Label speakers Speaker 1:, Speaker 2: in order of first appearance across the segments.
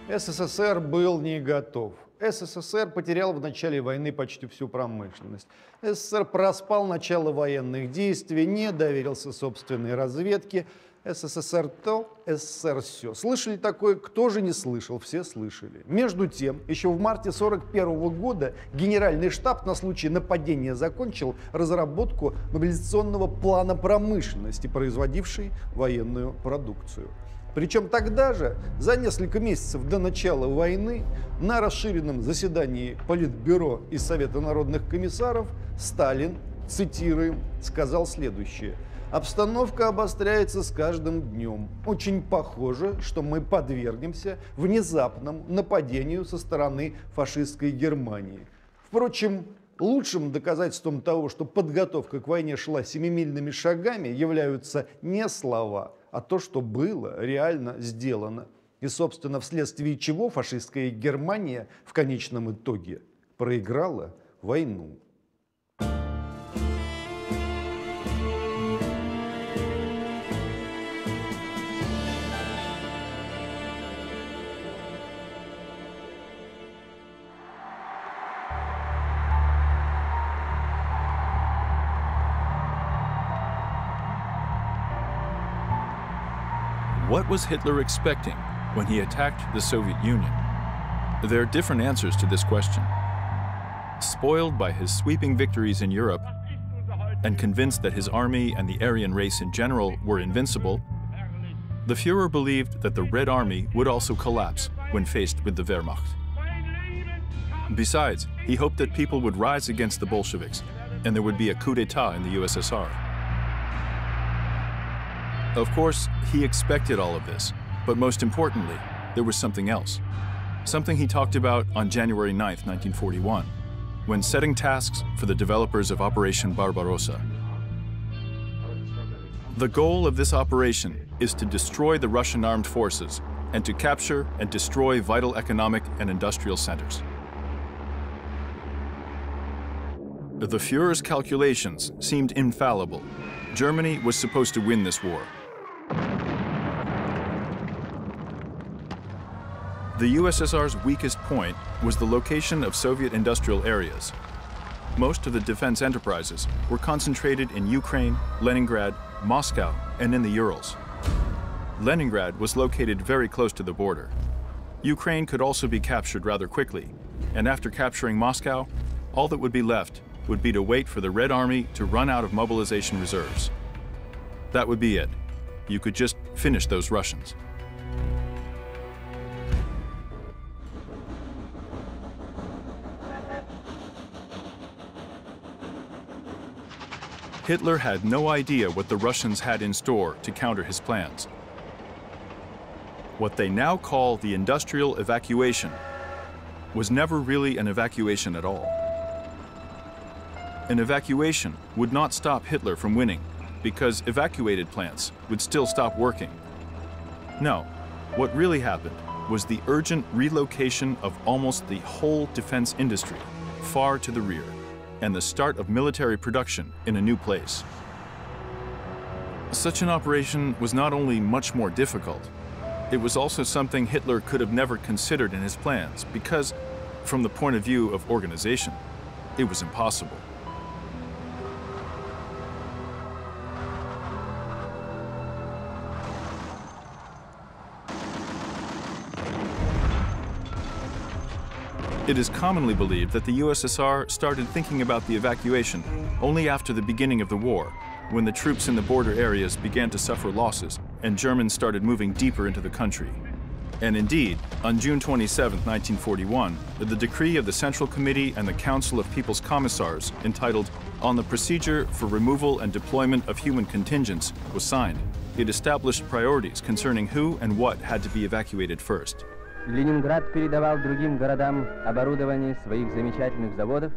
Speaker 1: СССР был не готов. СССР потерял в начале войны почти всю промышленность. СССР проспал начало военных действий, не доверился собственной разведке. СССР то, СССР все. Слышали такое? Кто же не слышал? Все слышали. Между тем, еще в марте 1941 года Генеральный штаб на случай нападения закончил разработку мобилизационного плана промышленности, производившей военную продукцию. Причем тогда же, за несколько месяцев до начала войны, на расширенном заседании Политбюро и Совета народных комиссаров Сталин, цитируем, сказал следующее: «Обстановка обостряется с каждым днем. Очень похоже, что мы подвергнемся внезапному нападению со стороны фашистской Германии». Впрочем, лучшим доказательством того, что подготовка к войне шла семимильными шагами, являются не слова, а то, что было реально сделано. И, собственно, вследствие чего фашистская Германия в конечном итоге проиграла войну.
Speaker 2: What was Hitler expecting when he attacked the Soviet Union? There are different answers to this question. Spoiled by his sweeping victories in Europe and convinced that his army and the Aryan race in general were invincible, the Führer believed that the Red Army would also collapse when faced with the Wehrmacht. Besides, he hoped that people would rise against the Bolsheviks and there would be a coup d'etat in the USSR. Of course, he expected all of this, but most importantly, there was something else. Something he talked about on January 9, 1941, when setting tasks for the developers of Operation Barbarossa. The goal of this operation is to destroy the Russian armed forces and to capture and destroy vital economic and industrial centers. The Führer's calculations seemed infallible. Germany was supposed to win this war. The USSR's weakest point was the location of Soviet industrial areas. Most of the defense enterprises were concentrated in Ukraine, Leningrad, Moscow, and in the Urals. Leningrad was located very close to the border. Ukraine could also be captured rather quickly, and after capturing Moscow, all that would be left would be to wait for the Red Army to run out of mobilization reserves. That would be it. You could just finish those Russians. Hitler had no idea what the Russians had in store to counter his plans. What they now call the industrial evacuation was never really an evacuation at all. An evacuation would not stop Hitler from winning, because evacuated plants would still stop working. No, what really happened was the urgent relocation of almost the whole defense industry far to the rear, and the start of military production in a new place. Such an operation was not only much more difficult, it was also something Hitler could have never considered in his plans because, from the point of view of organization, it was impossible. It is commonly believed that the USSR started thinking about the evacuation only after the beginning of the war, when the troops in the border areas began to suffer losses and Germans started moving deeper into the country. And indeed, on June 27, 1941, the decree of the Central Committee and the Council of People's Commissars, entitled On the Procedure for Removal and Deployment of Human Contingents, was signed. It established priorities concerning who and what had to be evacuated first.
Speaker 3: Ленинград передавал другим городам оборудование своих замечательных заводов,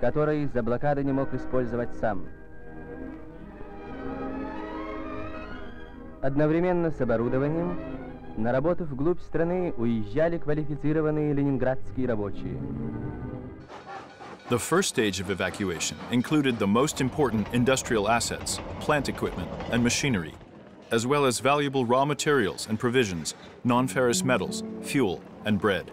Speaker 3: которые из-за блокады не мог использовать сам. Одновременно с оборудованием на работу вглубь страны уезжали квалифицированные ленинградские рабочие.
Speaker 2: The first stage of evacuation included the most important industrial assets, plant equipment, and machinery, as well as valuable raw materials and provisions, non-ferrous metals, fuel, and bread.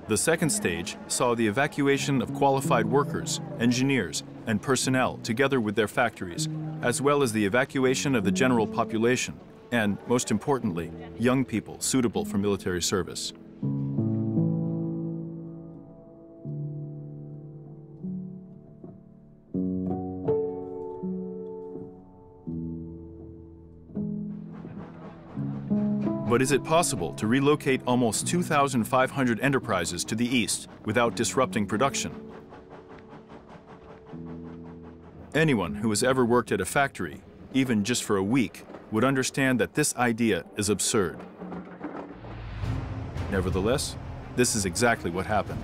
Speaker 2: The second stage saw the evacuation of qualified workers, engineers, and personnel together with their factories, as well as the evacuation of the general population, and, most importantly, young people suitable for military service. But is it possible to relocate almost 2,500 enterprises to the east without disrupting production? Anyone who has ever worked at a factory, even just for a week, would understand that this idea is absurd. Nevertheless, this is exactly what happened.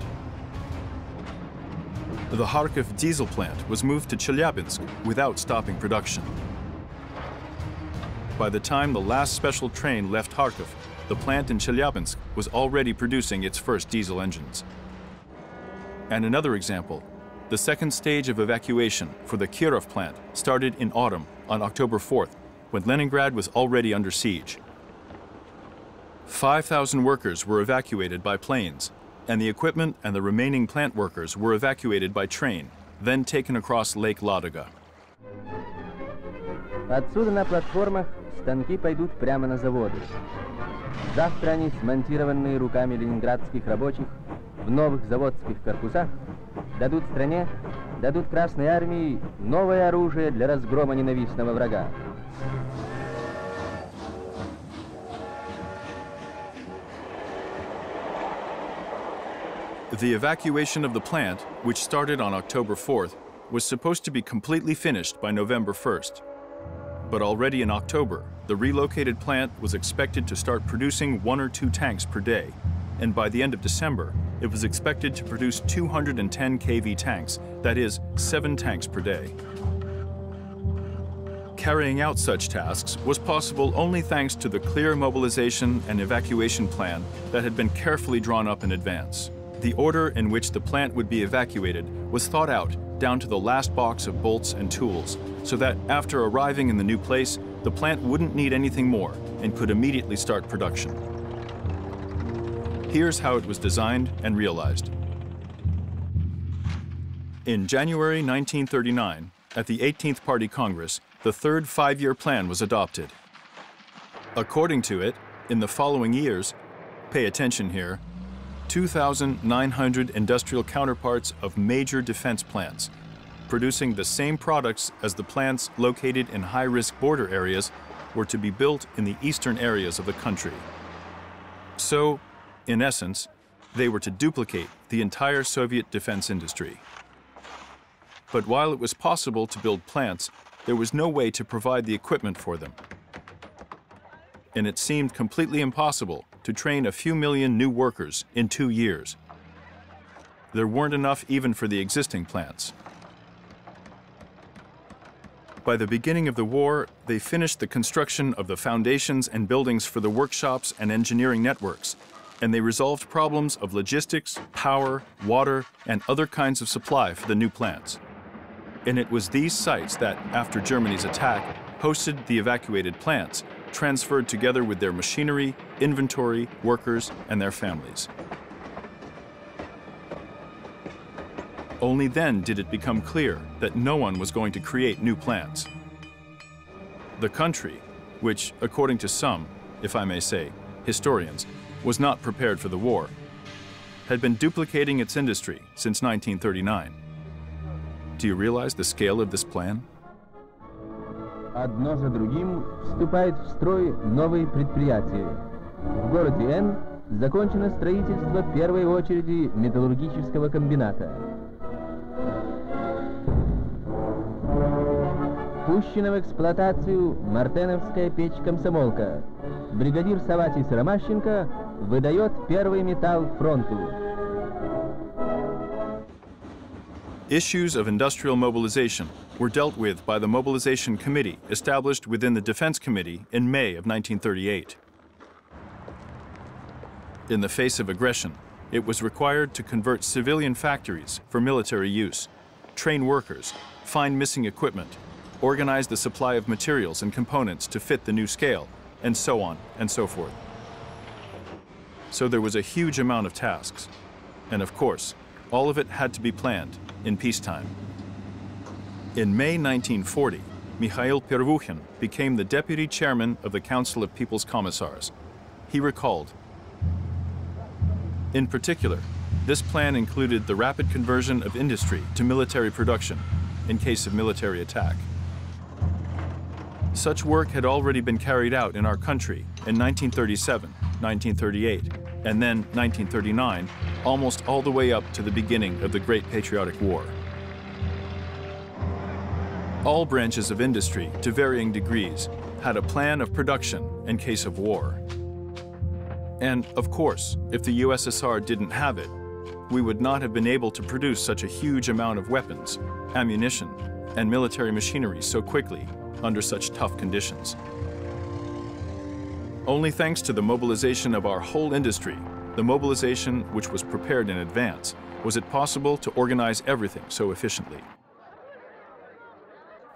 Speaker 2: The Kharkiv diesel plant was moved to Chelyabinsk without stopping production. By the time the last special train left Kharkiv, the plant in Chelyabinsk was already producing its first diesel engines. And another example, the second stage of evacuation for the Kirov plant started in autumn on October 4th, when Leningrad was already under siege. 5,000 workers were evacuated by planes, and the equipment and the remaining plant workers were evacuated by train, then taken across Lake Ladoga.
Speaker 3: Отсюда на платформах станки пойдут прямо на заводы. Завтра они, смонтированные руками ленинградских рабочих в новых заводских корпусах, дадут стране, дадут Красной Армии новое оружие для разгрома ненавистного врага.
Speaker 2: The evacuation of the plant, which started on October 4th, was supposed to be completely finished by November 1st. But already in October, the relocated plant was expected to start producing 1 or 2 tanks per day, and by the end of December, it was expected to produce 210 kV tanks, that is, 7 tanks per day. Carrying out such tasks was possible only thanks to the clear mobilization and evacuation plan that had been carefully drawn up in advance. The order in which the plant would be evacuated was thought out down to the last box of bolts and tools, so that after arriving in the new place, the plant wouldn't need anything more and could immediately start production. Here's how it was designed and realized. In January 1939, at the 18th Party Congress, the third 5-year plan was adopted. According to it, in the following years, pay attention here, 2,900 industrial counterparts of major defense plants, producing the same products as the plants located in high-risk border areas, were to be built in the eastern areas of the country. So, in essence, they were to duplicate the entire Soviet defense industry. But while it was possible to build plants, there was no way to provide the equipment for them. And it seemed completely impossible to train a few million new workers in 2 years. There weren't enough even for the existing plants. By the beginning of the war, they finished the construction of the foundations and buildings for the workshops and engineering networks, and they resolved problems of logistics, power, water, and other kinds of supply for the new plants. And it was these sites that, after Germany's attack, hosted the evacuated plants, transferred together with their machinery, inventory, workers, and their families. Only then did it become clear that no one was going to create new plants. The country, which, according to some, if I may say, historians, was not prepared for the war, had been duplicating its industry since 1939. Do you realize the scale of this plan?
Speaker 3: Одно за другим вступают в строй новые предприятия. В городе Н закончено строительство первой очереди металлургического комбината. Пущена в эксплуатацию мартеновская печь-комсомолка. Бригадир Саватий Сыромащенко выдает первый металл фронту.
Speaker 2: Issues of industrial mobilization were dealt with by the Mobilization Committee established within the Defense Committee in May of 1938. In the face of aggression, it was required to convert civilian factories for military use, train workers, find missing equipment, organize the supply of materials and components to fit the new scale, and so on and so forth. so there was a huge amount of tasks. And of course, all of it had to be planned in peacetime. In May 1940, Mikhail Pervukhin became the deputy chairman of the Council of People's Commissars. He recalled, in particular, this plan included the rapid conversion of industry to military production in case of military attack. Such work had already been carried out in our country in 1937, 1938, and then 1939, almost all the way up to the beginning of the Great Patriotic War. All branches of industry, to varying degrees, had a plan of production in case of war. And, of course, if the USSR didn't have it, we would not have been able to produce such a huge amount of weapons, ammunition, and military machinery so quickly under such tough conditions. Only thanks to the mobilization of our whole industry, the mobilization which was prepared in advance, was it possible to organize everything so efficiently.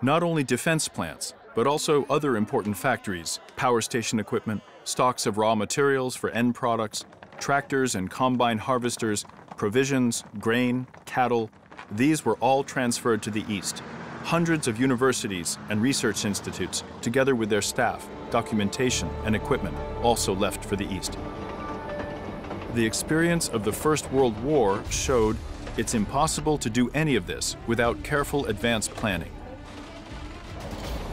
Speaker 2: Not only defense plants, but also other important factories, power station equipment, stocks of raw materials for end products, tractors and combine harvesters, provisions, grain, cattle, these were all transferred to the East. Hundreds of universities and research institutes, together with their staff, documentation, and equipment, also left for the East. The experience of the First World War showed it's impossible to do any of this without careful advanced planning.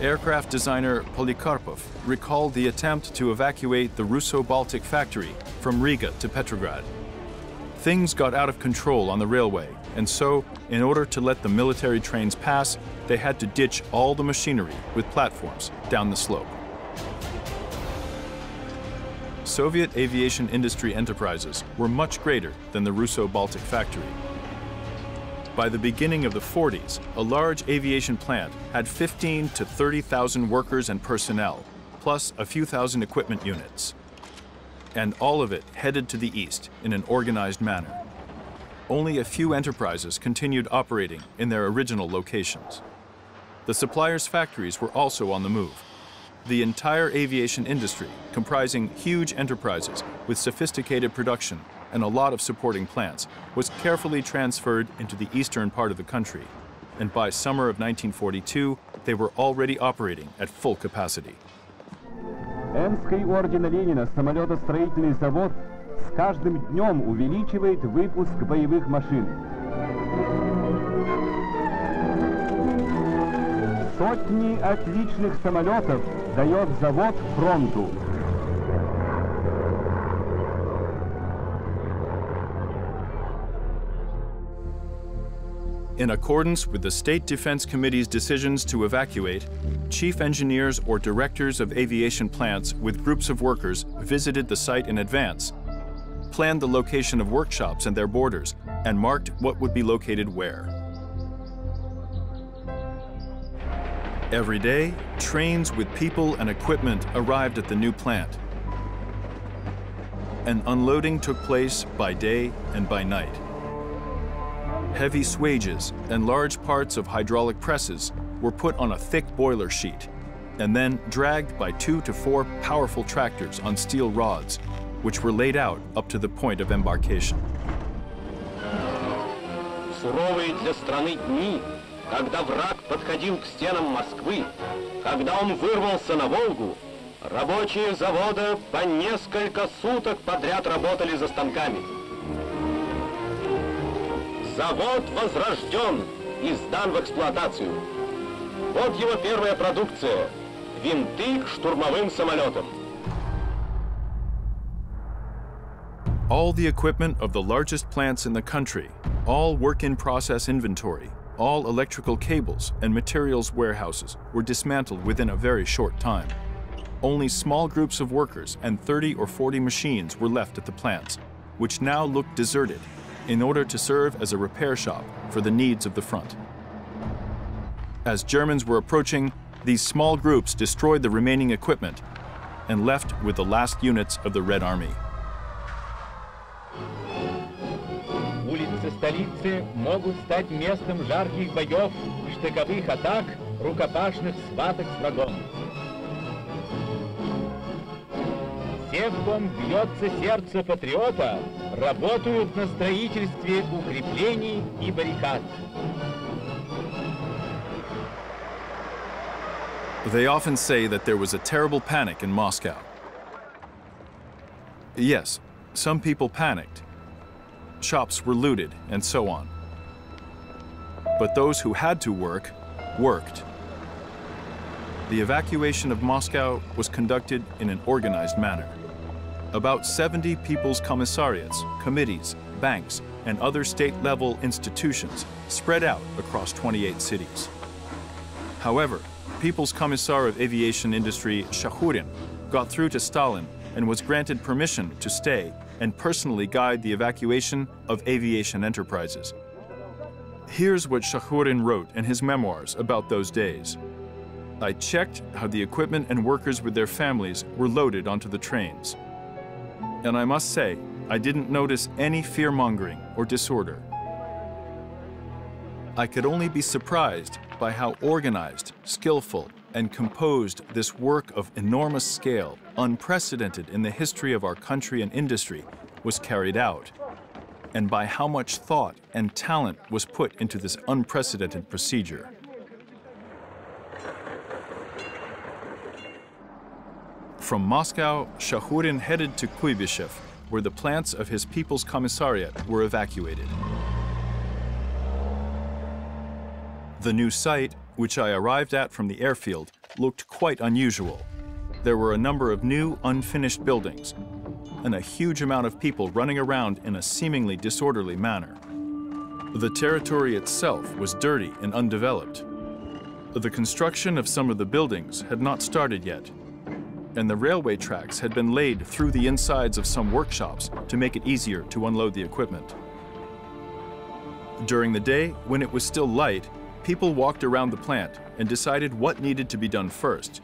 Speaker 2: Aircraft designer Polikarpov recalled the attempt to evacuate the Russo-Baltic factory from Riga to Petrograd. Things got out of control on the railway, and so, in order to let the military trains pass, they had to ditch all the machinery with platforms down the slope. Soviet aviation industry enterprises were much greater than the Russo-Baltic factory. By the beginning of the 40s, a large aviation plant had 15 to 30,000 workers and personnel, plus a few thousand equipment units. And all of it headed to the east in an organized manner. Only a few enterprises continued operating in their original locations. The suppliers' factories were also on the move. The entire aviation industry, comprising huge enterprises with sophisticated production and a lot of supporting plants, was carefully transferred into the eastern part of the country. And by summer of 1942, they were already operating at full capacity.
Speaker 4: Энский ордена Ленина самолетостроительный завод с каждым днем увеличивает выпуск боевых машин. Сотни отличных самолетов дает завод фронту.
Speaker 2: In accordance with the State Defense Committee's decisions to evacuate, chief engineers or directors of aviation plants with groups of workers visited the site in advance, planned the location of workshops and their borders, and marked what would be located where. Every day, trains with people and equipment arrived at the new plant, and unloading took place by day and by night. Heavy swages and large parts of hydraulic presses were put on a thick boiler sheet and then dragged by 2 to 4 powerful tractors on steel rods, which were laid out up to the point of embarkation.
Speaker 5: Суровые для страны дни, когда враг подходил к стенам Москвы, когда он вырвался на Волгу, рабочие завода по несколько суток подряд работали за станками. Завод возрожден и сдан в эксплуатацию. Вот его первая продукция – винты к штурмовым самолетам.
Speaker 2: All the equipment of the largest plants in the country, all work-in-process inventory, all electrical cables and materials warehouses were dismantled within a very short time. Only small groups of workers and 30 or 40 machines were left at the plants, which now looked deserted, in order to serve as a repair shop for the needs of the front. As Germans were approaching, these small groups destroyed the remaining equipment and left with the last units of the Red Army.
Speaker 6: Улицы столицы могут стать местом жарких боев, штыковых атак, рукопашных схваток с врагом. те, в ком бьется сердце патриота, работают на строительстве укреплений и баррикад.
Speaker 2: They often say that there was a terrible panic in Moscow. Yes, some people panicked. Shops were looted and so on. But those who had to work, worked. The evacuation of Moscow was conducted in an organized manner. About 70 people's commissariats, committees, banks, and other state-level institutions spread out across 28 cities. However, People's Commissar of Aviation Industry Shakhurin got through to Stalin and was granted permission to stay and personally guide the evacuation of aviation enterprises. Here's what Shakhurin wrote in his memoirs about those days. I checked how the equipment and workers with their families were loaded onto the trains. And I must say, I didn't notice any fear-mongering or disorder. I could only be surprised by how organized, skillful, and composed this work of enormous scale, unprecedented in the history of our country and industry, was carried out, and by how much thought and talent was put into this unprecedented procedure. From Moscow, Shakhurin headed to Kuibyshev, where the plants of his People's Commissariat were evacuated. The new site, which I arrived at from the airfield, looked quite unusual. There were a number of new, unfinished buildings, and a huge amount of people running around in a seemingly disorderly manner. The territory itself was dirty and undeveloped. The construction of some of the buildings had not started yet, and the railway tracks had been laid through the insides of some workshops to make it easier to unload the equipment. During the day, when it was still light, people walked around the plant and decided what needed to be done first.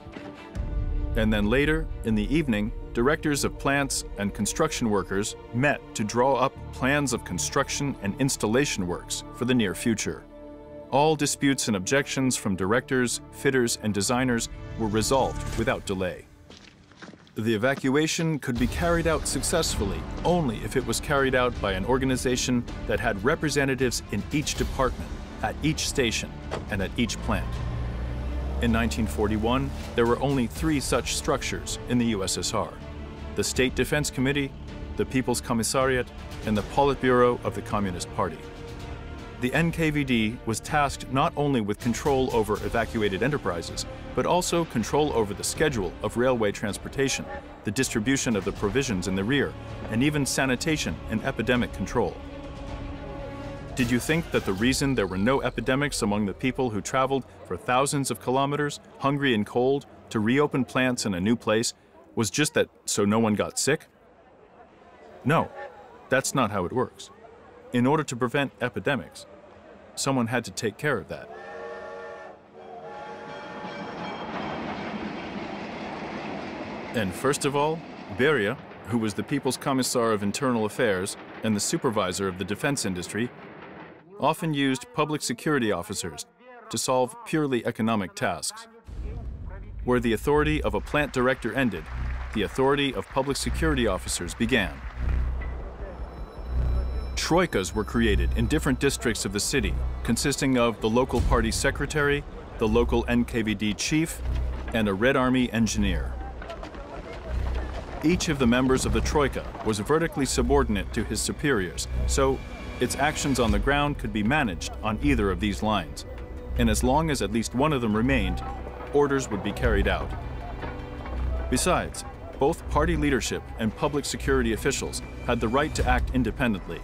Speaker 2: And then later, in the evening, directors of plants and construction workers met to draw up plans of construction and installation works for the near future. All disputes and objections from directors, fitters, and designers were resolved without delay. The evacuation could be carried out successfully only if it was carried out by an organization that had representatives in each department, at each station, and at each plant. In 1941, there were only 3 such structures in the USSR: the State Defense Committee, the People's Commissariat, and the Politburo of the Communist Party. The NKVD was tasked not only with control over evacuated enterprises, but also control over the schedule of railway transportation, the distribution of the provisions in the rear, and even sanitation and epidemic control. Did you think that the reason there were no epidemics among the people who traveled for thousands of kilometers, hungry and cold, to reopen plants in a new place was just that so no one got sick? No, that's not how it works. In order to prevent epidemics, someone had to take care of that. And first of all, Beria, who was the People's Commissar of Internal Affairs and the supervisor of the defense industry, often used public security officers to solve purely economic tasks. Where the authority of a plant director ended, the authority of public security officers began. Troikas were created in different districts of the city, consisting of the local party secretary, the local NKVD chief, and a Red Army engineer. Each of the members of the Troika was vertically subordinate to his superiors, so its actions on the ground could be managed on either of these lines, and as long as at least one of them remained, orders would be carried out. Besides, both party leadership and public security officials had the right to act independently.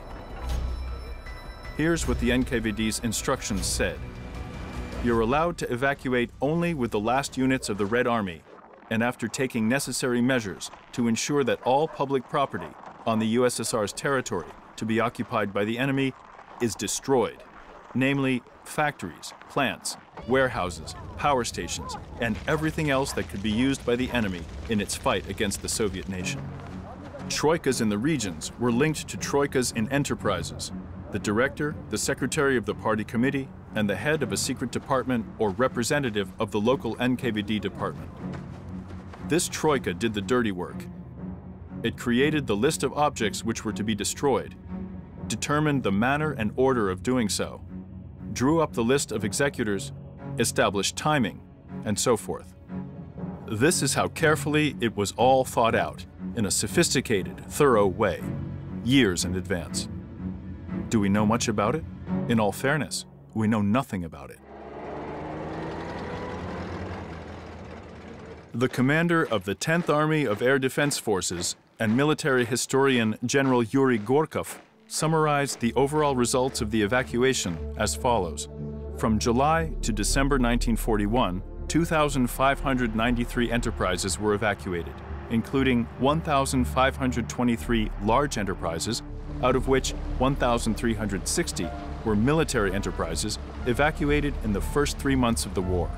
Speaker 2: Here's what the NKVD's instructions said. You're allowed to evacuate only with the last units of the Red Army, and after taking necessary measures to ensure that all public property on the USSR's territory to be occupied by the enemy is destroyed, namely factories, plants, warehouses, power stations, and everything else that could be used by the enemy in its fight against the Soviet nation. Troikas in the regions were linked to troikas in enterprises. The director, the secretary of the party committee, and the head of a secret department or representative of the local NKVD department. This troika did the dirty work. It created the list of objects which were to be destroyed, determined the manner and order of doing so, drew up the list of executors, established timing, and so forth. This is how carefully it was all thought out in a sophisticated, thorough way, years in advance. Do we know much about it? In all fairness, we know nothing about it. The commander of the 10th Army of Air Defense Forces and military historian General Yuri Gorkov summarized the overall results of the evacuation as follows. From July to December 1941, 2,593 enterprises were evacuated, including 1,523 large enterprises, out of which 1,360 were military enterprises evacuated in the first 3 months of the war.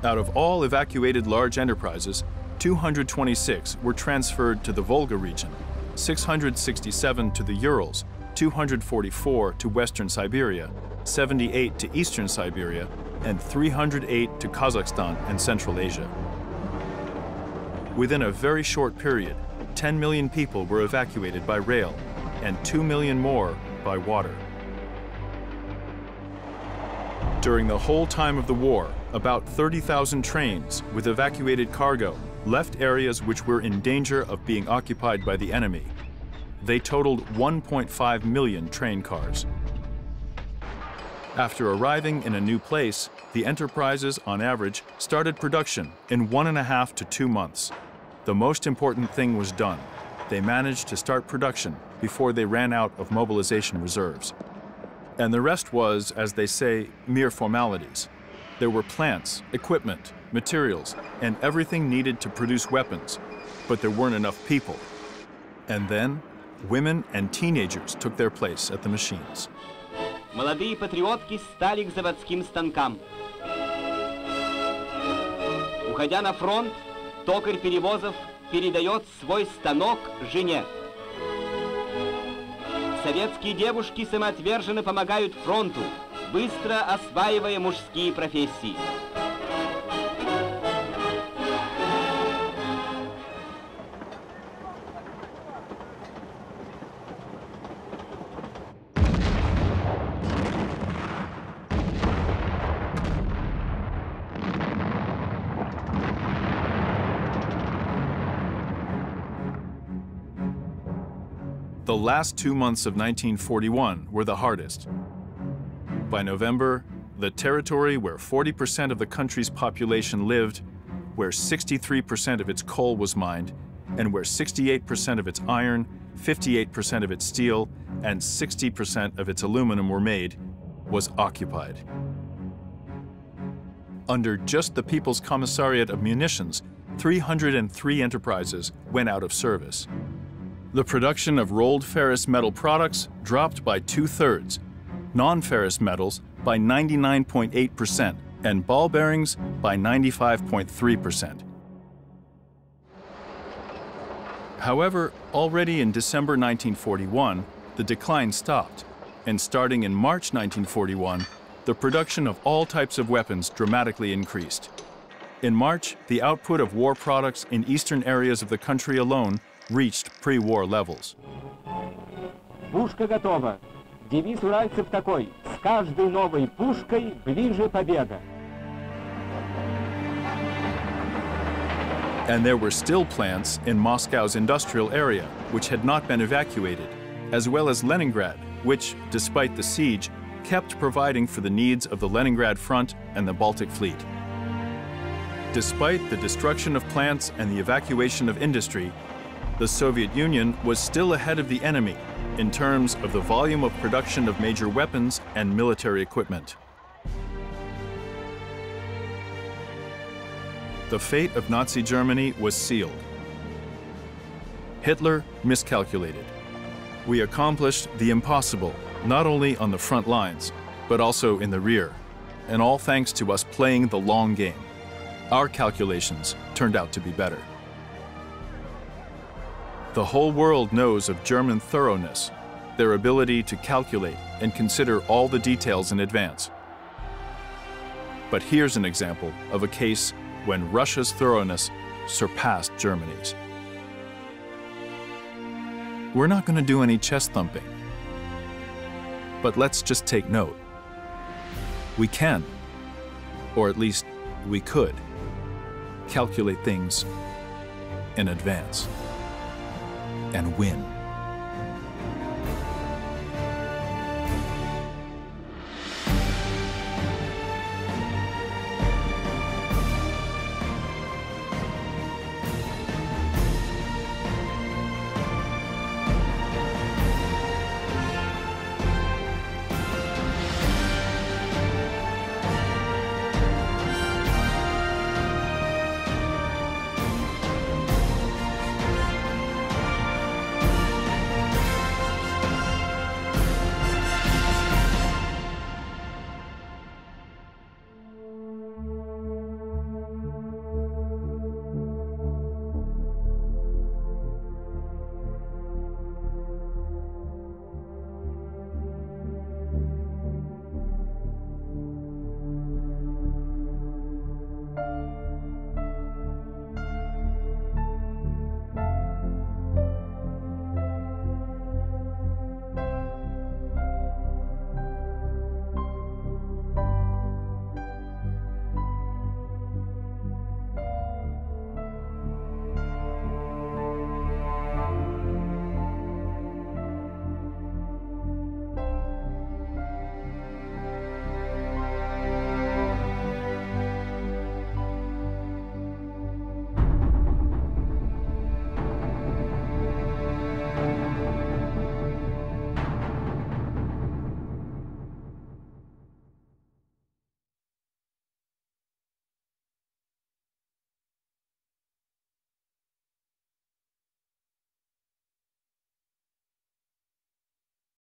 Speaker 2: Out of all evacuated large enterprises, 226 were transferred to the Volga region, 667 to the Urals, 244 to Western Siberia, 78 to Eastern Siberia, and 308 to Kazakhstan and Central Asia. Within a very short period, 10 million people were evacuated by rail and 2 million more by water. During the whole time of the war, about 30,000 trains with evacuated cargo left areas which were in danger of being occupied by the enemy. They totaled 1.5 million train cars. After arriving in a new place, the enterprises, on average, started production in 1.5 to 2 months. The most important thing was done. They managed to start production before they ran out of mobilization reserves. And the rest was, as they say, mere formalities. There were plants, equipment, materials, and everything needed to produce weapons, but there weren't enough people. And then, women and teenagers took their place at the machines.
Speaker 7: Молодые патриотки стали к заводским станкам. Уходя на фронт, токарь перевозов передает свой станок жене. Советские девушки самоотверженно помогают фронту, быстро осваивая мужские профессии.
Speaker 2: The last 2 months of 1941 were the hardest. By November, the territory where 40% of the country's population lived, where 63% of its coal was mined, and where 68% of its iron, 58% of its steel, and 60% of its aluminum were made, was occupied. Under just the People's Commissariat of Munitions, 303 enterprises went out of service. The production of rolled ferrous metal products dropped by 2/3, non-ferrous metals by 99.8%, and ball bearings by 95.3%. However, already in December 1941, the decline stopped, and starting in March 1941, the production of all types of weapons dramatically increased. In March, the output of war products in eastern areas of the country alone reached pre-war levels.
Speaker 4: Пушка готова. Девиз уральцев такой: с каждой новой пушкой ближе победа.
Speaker 2: And there were still plants in Moscow's industrial area which had not been evacuated, as well as Leningrad, which, despite the siege, kept providing for the needs of the Leningrad Front and the Baltic Fleet. Despite the destruction of plants and the evacuation of industry, the Soviet Union was still ahead of the enemy in terms of the volume of production of major weapons and military equipment. The fate of Nazi Germany was sealed. Hitler miscalculated. We accomplished the impossible, not only on the front lines, but also in the rear, and all thanks to us playing the long game. Our calculations turned out to be better. The whole world knows of German thoroughness, their ability to calculate and consider all the details in advance. But here's an example of a case when Russia's thoroughness surpassed Germany's. We're not going to do any chest thumping. But let's just take note. We can, or at least we could, calculate things in advance and win.